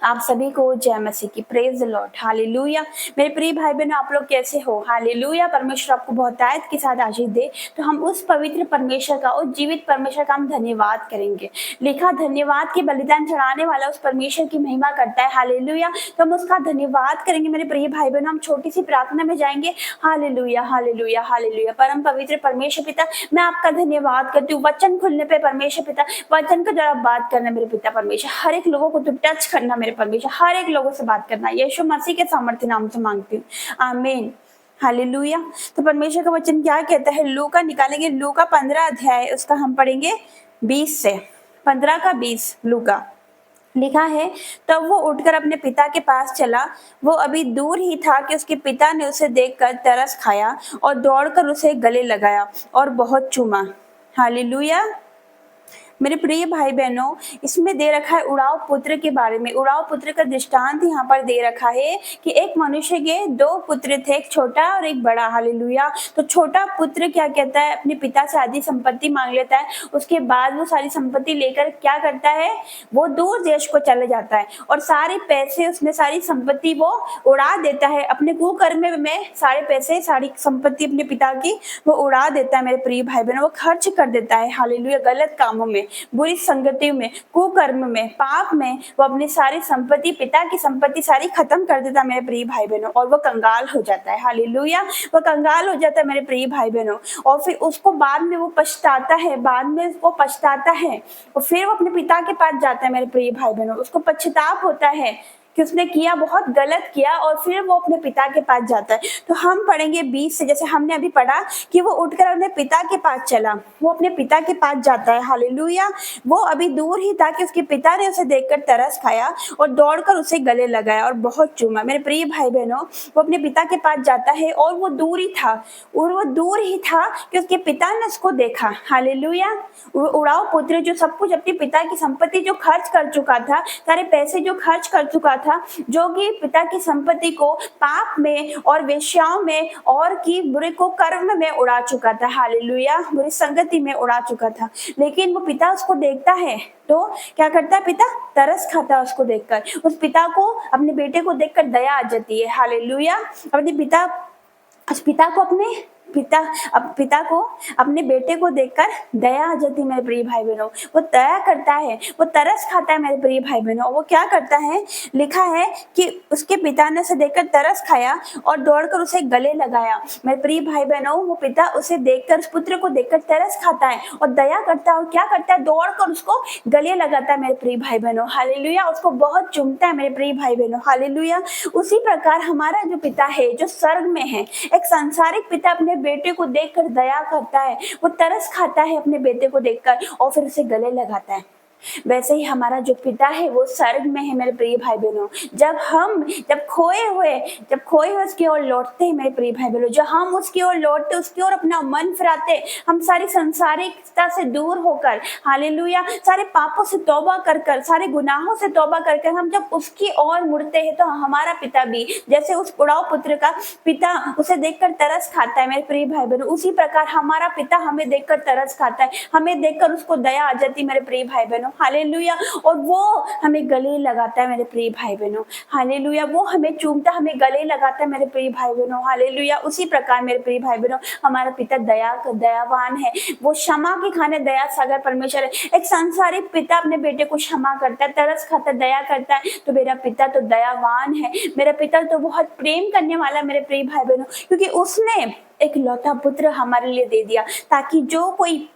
आप सभी को जय मसीह की। Praise the Lord, hallelujah. मेरे प्रिय भाई बहनों, आप लोग कैसे हो? हालेलुया। परमेश्वर आपको बहुतायत के साथ आशीष दे। तो हम उस पवित्र परमेश्वर का, उस जीवित परमेश्वर का हम धन्यवाद करेंगे। लिखा धन्यवाद के बलिदान चढ़ाने वाला उस परमेश्वर की महिमा करता है। हालेलुया। तो हम उसका धन्यवाद करेंगे। मेरे प्रिय भाई बहनों, हम छोटी सी प्रार्थना में जाएंगे। Hallelujah, hallelujah, hallelujah. परम पवित्र परमेश्वर पिता, मैं आपका धन्यवाद करती हूँ। वचन खुलने पे परमेश्वर पिता, वचन के द्वारा बात करना मेरे पिता परमेश्वर, हर एक लोगों को तुम टच करना मेरे परमेश्वर, हर एक लोगों से बात करना। यीशु मसीह के सामर्थ्य नाम से मांगती हूँ, आमीन। हालेलुया। तो परमेश्वर का वचन क्या कहता है? लूका निकालेंगे, लूका 15 अध्याय, उसका हम पढ़ेंगे 20 से 15 का 20। लूका लिखा है, तब वो उठकर अपने पिता के पास चला। वो अभी दूर ही था कि उसके पिता ने उसे देखकर तरस खाया और दौड़कर उसे गले लगाया और बहुत चूमा। हालेलुया। मेरे प्रिय भाई बहनों, इसमें दे रखा है उड़ाव पुत्र के बारे में। उड़ाव पुत्र का दृष्टांत यहाँ पर दे रखा है कि एक मनुष्य के 2 पुत्र थे, एक छोटा और एक बड़ा। हालेलुया। तो छोटा पुत्र क्या कहता है? अपने पिता से आधी संपत्ति मांग लेता है। उसके बाद वो सारी संपत्ति लेकर क्या करता है? वो दूर देश को चले जाता है और सारे पैसे, उसमें सारी संपत्ति वो उड़ा देता है। अपने कुकर्म में सारे पैसे, सारी संपत्ति अपने पिता की वो उड़ा देता है। मेरे प्रिय भाई बहनों, वो खर्च कर देता है। हालेलुया। गलत कामों में, बुरी संगतियों में, कुकर्म में, पाप में वो अपनी सारी संपत्ति, पिता की संपत्ति सारी खत्म कर देता है मेरे प्रिय भाई बहनों, और वो कंगाल हो जाता है। हालेलुया। वो कंगाल हो जाता है मेरे प्रिय भाई बहनों, और फिर उसको बाद में वो पछताता है, बाद में वो पछताता है और फिर वो अपने पिता के पास जाता है मेरे प्रिय भाई बहनों। उसको पश्चाताप होता है कि उसने किया, बहुत गलत किया, और फिर वो अपने पिता के पास जाता है। तो हम पढ़ेंगे 20 से, जैसे हमने अभी पढ़ा कि वो उठकर अपने पिता के पास चला। वो अपने पिता के पास जाता है। हालेलुया। वो अभी दूर ही था कि उसके पिता ने उसे देखकर तरस खाया और दौड़कर उसे गले लगाया और बहुत चूमा। मेरे प्रिय भाई बहनों, वो अपने पिता के पास जाता है और वो दूर ही था, और वो दूर ही था कि उसके पिता ने उसको देखा। हालेलुया। उड़ाव पुत्र जो सब कुछ अपने पिता की संपत्ति जो खर्च कर चुका था, सारे पैसे जो खर्च कर चुका था, जो कि पिता की संपत्ति को पाप में और वेश्याओं में और की बुरे को कर्म में उड़ा चुका था। हालेलुया। बुरी संगति में उड़ा चुका था। लेकिन वो पिता उसको देखता है तो क्या करता है? पिता तरस खाता है उसको देखकर। उस पिता को, अपने बेटे को देखकर दया आ जाती है। हालेलुया। उस पिता को अपने बेटे को देखकर दया आ जाती है मेरे प्रिय भाई बहनों। वो दया करता है, वो तरस खाता है मेरे प्रिय भाई बहनों। वो क्या करता है? लिखा है कि उसके पिता ने उसे देखकर तरस खाया और दौड़कर उसे गले लगाया। मेरे प्रिय भाई बहनों, वो पिता उसे देखकर, उस पुत्र को देखकर तरस खाता है और दया करता है, और क्या करता है? दौड़कर उसको गले लगाता है मेरे प्रिय भाई बहनों। हालेलुया। उसको बहुत चूमता है मेरे प्रिय भाई बहनों। हालेलुया। उसी प्रकार हमारा जो पिता है, जो स्वर्ग में है, एक सांसारिक पिता अपने बेटे को देखकर दया करता है, वो तरस खाता है अपने बेटे को देखकर और फिर उसे गले लगाता है। वैसे ही हमारा जो पिता है वो स्वर्ग में है मेरे प्रिय भाई बहनों। जब खोए हुए उसकी ओर लौटते हैं मेरे प्रिय भाई बहनों, जब हम उसकी ओर लौटते, उसकी ओर अपना मन फिराते, हम सारी संसारिकता से दूर होकर, हालेलुया, सारे पापों से तौबा कर, सारे गुनाहों से तौबा कर हम जब उसकी ओर मुड़ते हैं, तो हमारा पिता भी, जैसे उस उड़ाव पुत्र का पिता उसे देखकर तरस खाता है मेरे प्रिय भाई बहनों, उसी प्रकार हमारा पिता हमें देखकर तरस खाता है, हमें देखकर उसको दया आ जाती है मेरे प्रिय भाई बहनों। हालेलुया। और वो हमें गले लगाता है मेरे प्रिय भाई बहनों। हालेलुया। वो हमें चूमता, हमें गले लगाता है मेरे प्रिय भाई बहनों। हालेलुया। उसी प्रकार मेरे प्रिय भाई बहनों, हमारा पिता दयावान है। वो क्षमा के खाने दया सागर परमेश्वर है। एक सांसारिक पिता अपने बेटे को क्षमा करता है, तरस खाता, दया करता है, तो मेरा पिता तो दयावान है। मेरा पिता तो बहुत प्रेम करने वाला मेरे प्रिय भाई बहनों, क्योंकि उसने एक लौता पुत्र हमारे लिए दे दिया, ताकि जो कोई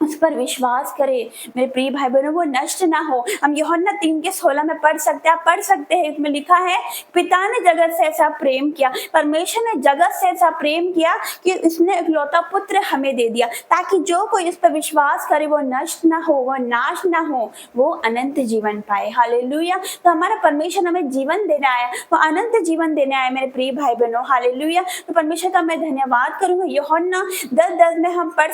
उस पर विश्वास करे मेरे प्रिय भाई बहनों, वो नष्ट ना हो। हम यूहन्ना 3:16 में पढ़ सकते हैं, आप पढ़ सकते हैं। इसमें लिखा है, पिता ने जगत से ऐसा प्रेम किया, परमेश्वर ने जगत से ऐसा प्रेम किया कि उसने इकलौता पुत्र हमें दे दिया, ताकि जो कोई उस पर विश्वास करे वो नष्ट ना हो, वो नाश ना हो, वो अनंत जीवन पाए। हालेलुया। तो हमारा परमेश्वर हमें जीवन देने आया, वो अनंत जीवन देने आया मेरे प्रिय भाई बहनों। हालेलुया। तो परमेश्वर का मैं धन्यवाद करूंगा। यूहन्ना 10:10 में हम पढ़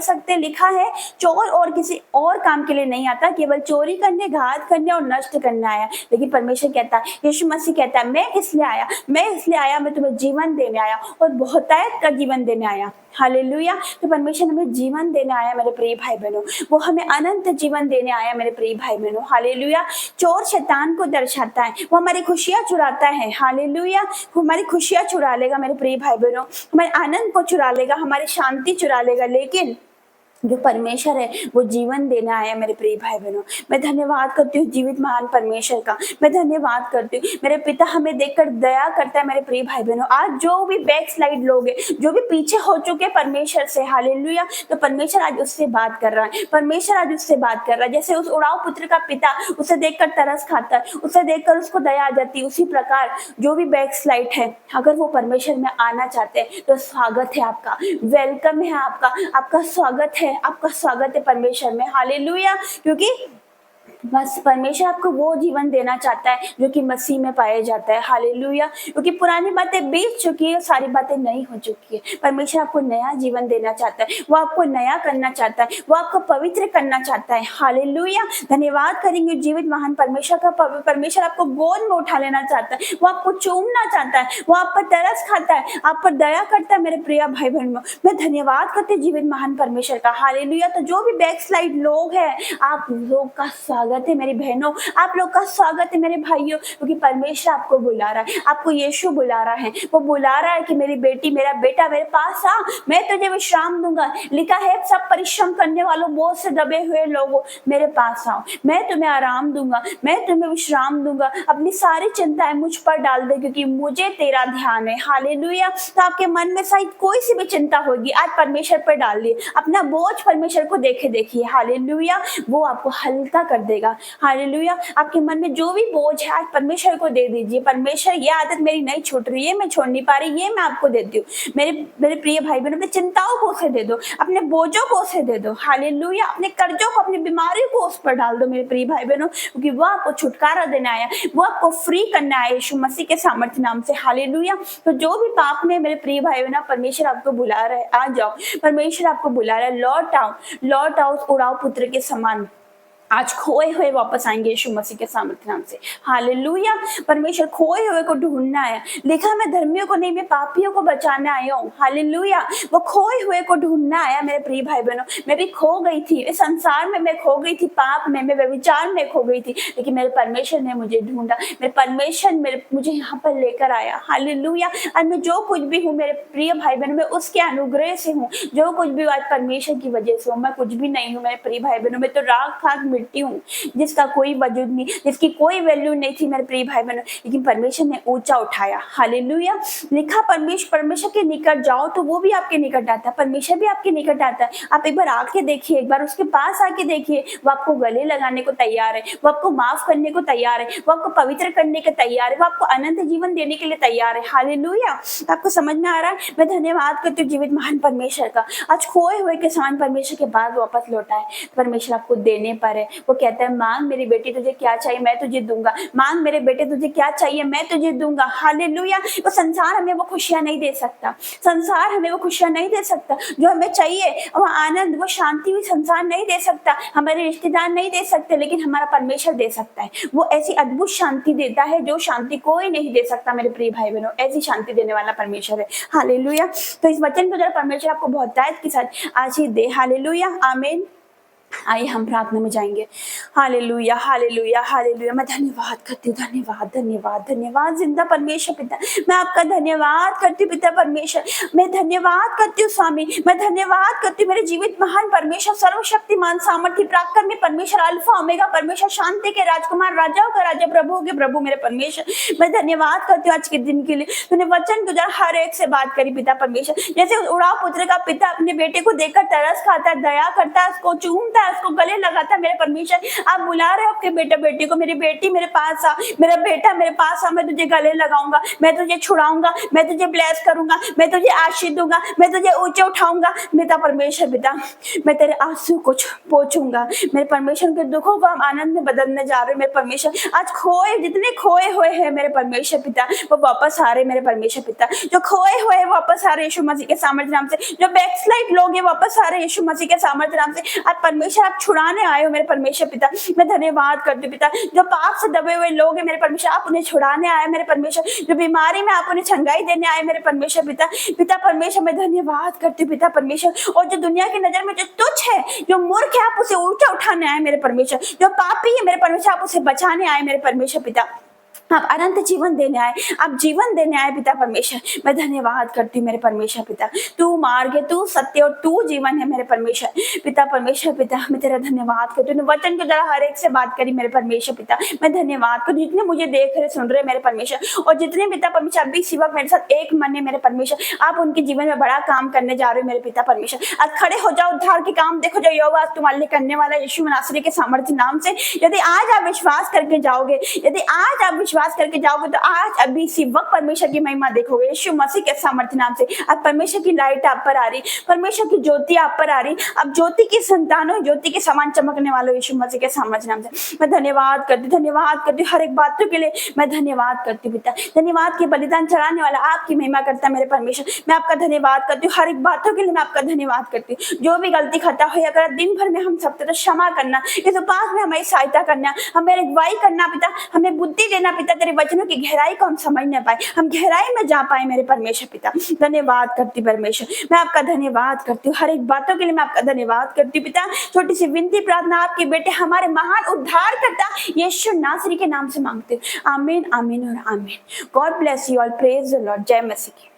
सकते हैं, लिखा है, चोर और किसी और काम के लिए नहीं आता, केवल चोरी करने, घात करने और नष्ट करना आया। लेकिन परमेश्वर कहता है, यीशु मसीह कहता है, मैं इसलिए आया, मैं तुम्हें जीवन देने आया और बहुतायत का जीवन देने आया। हालेलुया। तो परमेश्वर हमें जीवन देने आया मेरे प्रिय भाई बहनों, वो हमें अनंत जीवन देने आया मेरे प्रिय भाई बहनों। हालेलुया। चोर शैतान को दर्शाता है, वो हमारी खुशियां चुराता है। हालेलुया। वो हमारी खुशियां चुरा लेगा मेरे प्रिय भाई बहनों, हमारे आनंद को चुरा लेगा, हमारी शांति चुरा लेगा, लेकिन जो परमेश्वर है वो जीवन देना आया मेरे प्रिय भाई बहनों। मैं धन्यवाद करती हूँ जीवित महान परमेश्वर का, मैं धन्यवाद करती हूँ। मेरे पिता हमें देखकर दया करता है मेरे प्रिय भाई बहनों। आज जो भी बैक स्लाइड लोग हैं, जो भी पीछे हो चुके परमेश्वर से, हालेलुया, तो परमेश्वर आज उससे बात कर रहा है। परमेश्वर आज उससे बात कर रहा है। जैसे उस उड़ाऊ पुत्र का पिता उसे देखकर तरस खाता है, उसे देखकर उसको दया आ जाती है, उसी प्रकार जो भी बैक स्लाइड है, अगर वो परमेश्वर में आना चाहते हैं तो स्वागत है आपका, वेलकम है आपका, आपका स्वागत है, आपका स्वागत है परमेश्वर में। हालेलुया। क्योंकि बस परमेश्वर आपको वो जीवन देना चाहता है जो कि मसीह में पाया जाता है। हालेलुया। क्योंकि पुरानी बातें बीत चुकी है, सारी बातें नई हो चुकी है। परमेश्वर आपको नया जीवन देना चाहता है, वो आपको नया करना चाहता है, वो आपको पवित्र करना चाहता है। हालेलुया। धन्यवाद करेंगे जीवित महान परमेश्वर का। परमेश्वर आपको गोद में उठा लेना चाहता है, वो आपको चूमना चाहता है, वो आप पर तरस खाता है, आप पर दया करता है मेरे प्रिय भाई बहनों। मैं धन्यवाद करती हूँ जीवित महान परमेश्वर का। हालेलुया। तो जो भी बैक स्लाइड लोग हैं, आप लोग का स्वागत है मेरी बहनों, आप लोग का स्वागत है मेरे भाइयों, क्योंकि परमेश्वर आपको बुला रहा है, आपको यीशु बुला रहा है। वो बुला रहा है कि मेरी बेटी, मेरा बेटा, मेरे पास आ, मैं तुझे विश्राम दूंगा। लिखा है, सब परिश्रम करने वालों, बोझ से दबे हुए लोगों, मेरे पास आओ, मैं तुम्हें आराम दूंगा, मैं तुम्हें विश्राम दूंगा। अपनी सारी चिंताएं मुझ पर डाल दे, क्योंकि मुझे तेरा ध्यान है। हालेलुया। तो आपके मन में शायद कोई सी भी चिंता होगी, आज परमेश्वर पर डाल दिए, अपना बोझ परमेश्वर को देखिए। हालेलुया। वो आपको हल्का कर देगा। हालेलुया। आपके मन में जो भी बोझ है आज परमेश्वर को दे दीजिए। परमेश्वर, ये आदत मेरी नहीं छूट रही है, मैं छोड़ नहीं पा रही, ये मैं आपको देती हूँ। मेरे प्रिय भाई बहनों, अपनी चिंताओं को उसे दे दो, अपने बोझों को उसे दे दो। हालेलुया। अपने कर्जों को, अपनी बीमारियों को उस पर डाल दो मेरे प्रिय भाई बहनों, क्योंकि वो आपको छुटकारा देना आया, वो आपको फ्री करना आया यीशु मसीह के सामर्थ्य नाम से। हालेलुया। तो जो भी पाप में मेरे प्रिय भाई बहनों, परमेश्वर आपको बुला रहा है, आ जाओ। परमेश्वर आपको बुला रहा है, लौट आओ उस उड़ाऊ पुत्र के समान। आज खोए हुए वापस आएंगे यीशु मसीह के सामर्थ्य नाम से। हालेलुया। परमेश्वर खोए हुए को ढूंढना है। लिखा, मैं धर्मियों को नहीं, मैं पापियों को बचाने आया हूँ। हालेलुया। वो खोए हुए को ढूंढना आया मेरे प्रिय भाई बहनों। मैं भी खो गई थी इस संसार में, मैं खो गई थी पाप में, मैं व्यभिचार में खो गई थी, लेकिन मेरे परमेश्वर ने मुझे ढूंढा, मेरे परमेश्वर मुझे यहाँ पर लेकर आया। हालेलुया। और मैं जो कुछ भी हूँ मेरे प्रिय भाई बहनों, मैं उसके अनुग्रह से हूँ। जो कुछ भी आज परमेश्वर की वजह से हूँ, मैं कुछ भी नहीं हूँ मेरे प्रिय भाई बहनों। मैं तो राख खाक मिट्टी हूँ, जिसका कोई वजूद नहीं, जिसकी कोई वैल्यू नहीं थी मेरे प्रिय भाई बहनों, लेकिन परमेश्वर ने ऊंचा उठाया। हालेलुया। लिखा, परमेश्वर के निकट जाओ तो वो भी आपके निकट आता है, परमेश्वर भी आपके निकट आता है। आप एक बार आके देखिए, एक बार उसके पास आके देखिए, वो आपको गले लगाने को तैयार है, वो आपको माफ करने को तैयार है, वो आपको पवित्र करने के तैयार है, वो आपको अनंत जीवन देने के लिए तैयार है। हालेलुया। आपको समझ में आ रहा है? मैं धन्यवाद करती हूँ जीवित महान परमेश्वर का। आज खोए हुए के समान परमेश्वर के पास वापस लौटा है। परमेश्वर आपको देने पर है। वो कहता है, मांग मेरी बेटी, तुझे क्या चाहिए मैं तुझे दूंगा। मांग मेरे बेटे, तुझे क्या चाहिए मैं तुझे दूंगा। हालेलुया। वो संसार हमें वो खुशियां नहीं दे सकता, संसार हमें वो खुशियां नहीं दे सकता जो हमें चाहिए, वो आनंद, वो शांति भी संसार नहीं दे सकता, हमारे रिश्तेदार नहीं दे सकते, लेकिन हमारा परमेश्वर दे सकता है। वो ऐसी अद्भुत शांति देता है जो शांति कोई नहीं दे सकता मेरे प्रिय भाई बहनों। ऐसी शांति देने वाला परमेश्वर है। हालेलुया। तो इस वचन को जरा परमेश्वर आपको बहुत ताकत के साथ आशीष दे। हालेलुया। आमीन। आइए हम प्रार्थना में जाएंगे। Hallelujah, hallelujah, hallelujah. मैं धन्यवाद करती हूँ, धन्यवाद, धन्यवाद, धन्यवाद जिंदा परमेश्वर पिता, मैं आपका धन्यवाद करती हूँ पिता परमेश्वर। मैं धन्यवाद करती हूँ स्वामी, मैं धन्यवाद करती हूँ मेरे जीवित महान परमेश्वर, सर्वशक्तिमान, सामर्थ्य, पराक्रमी परमेश्वर, अल्फा ओमेगा परमेश्वर, शांति के राजकुमार, राजाओं का राजा, प्रभुओं के प्रभु मेरे परमेश्वर। मैं धन्यवाद करती हूँ आज के दिन के लिए। तूने वचन गुजर हर एक से बात करी पिता परमेश्वर। जैसे उड़ाव पुत्र का पिता अपने बेटे को देखकर तरस खाता है, दया करता है, उसको चूमता ढूंढता है, उसको गले लगाता है। मेरे परमेश्वर, आप बुला रहे हो आपके बेटा बेटी को, मेरी बेटी मेरे पास आ, मेरा बेटा मेरे पास आ, मैं तुझे गले लगाऊंगा, मैं तुझे छुड़ाऊंगा, मैं तुझे ब्लेस करूंगा, मैं तुझे आशीष दूंगा, मैं तुझे ऊंचे उठाऊंगा। मेरा परमेश्वर पिता, मैं तेरे आंसू को पोंछूंगा। मेरे परमेश्वर के दुखों को हम आनंद में बदलने जा रहे हैं। मेरे परमेश्वर, आज जितने खोए हुए हैं मेरे परमेश्वर पिता, वो वापस आ रहे मेरे परमेश्वर पिता। जो खोए हुए हैं वापस आ रहे यीशु मसीह के सामर्थ्य नाम से। जो बैकस्लाइड लोग हैं वापस आ रहे यीशु मसीह के सामर्थ्य नाम से। आज परमेश्वर आप छुड़ाने आए हो मेरे परमेश्वर पिता, मैं धन्यवाद करती हूँ पिता। जो पाप से दबे हुए लोग हैं मेरे परमेश्वर, आप उन्हें छुड़ाने आए मेरे परमेश्वर। जो बीमारी में आप उन्हें चंगाई देने आए मेरे परमेश्वर पिता। पिता परमेश्वर, मैं धन्यवाद करती हूँ पिता परमेश्वर। और जो दुनिया की नजर में जो तुच्छ है, जो मूर्ख है, आप उसे ऊंचा उठाने आए मेरे परमेश्वर। जो पापी है मेरे परमेश्वर, आप उसे बचाने आए मेरे परमेश्वर पिता। आप अनंत जीवन देने आए, आप जीवन देने आए पिता परमेश्वर। मैं धन्यवाद करती हूँ मेरे परमेश्वर पिता। तू मार्ग है, तू सत्य और तू जीवन है मेरे परमेश्वर पिता। परमेश्वर पिता, मैं तेरा धन्यवाद करती हूँ। वचन के द्वारा हर एक से बात करी मेरे परमेश्वर पिता। मैं धन्यवाद करती हूँ जितने मुझे देख रहे सुन रहे मेरे परमेश्वर, और जितने पिता परमेश्वर अभी सेवक मेरे साथ एक मन है मेरे परमेश्वर, आप उनके जीवन में बड़ा काम करने जा रहे हो मेरे पिता परमेश्वर। आज खड़े हो जाओ, उद्धार के काम देखो जो यहोवा आज तुम्हारे लिए करने वाला यीशु नासरी के सामर्थ्य नाम से। यदि आज आप विश्वास करके जाओगे, यदि आज आप विश्वास करके जाओगे, तो आज अभी सेवक परमेश्वर की महिमा देखोगे यीशु मसीह के सामर्थ्य नाम से। अब परमेश्वर की लाइट आप पर आ रही, परमेश्वर की ज्योति आप पर आ रही। अब ज्योति की संतानों, ज्योति के समान चमकने वालों यीशु मसीह के सामर्थ्य नाम से। मैं धन्यवाद करती हूँ हर एक बातों के लिए। मैं धन्यवाद करती हूँ पिता। धन्यवाद के बलिदान चढ़ाने वाला आपकी महिमा करता मेरे परमेश्वर। मैं आपका धन्यवाद करती हूँ हर एक बातों के लिए। मैं आपका धन्यवाद करती हूँ। जो भी गलती खता हो, अगर दिन भर में हम सब तो क्षमा करना, इस उपास में हमारी सहायता करना, हमें अगुवाई करना पिता, हमें बुद्धि देना पिता। तेरे वचनों की गहराई को हम समझ न पाए, हम गहराई में जा पाए मेरे परमेश्वर पिता। धन्यवाद करती परमेश्वर, मैं आपका धन्यवाद करती हूँ हर एक बातों के लिए। मैं आपका धन्यवाद करती हूँ पिता। छोटी सी विनती प्रार्थना आपके बेटे हमारे महान उद्धार करता यीशु नासरी के नाम से मांगते हैं। आमीन, आमीन और आमीन। God bless you all. Praise the Lord. जय मसीह की।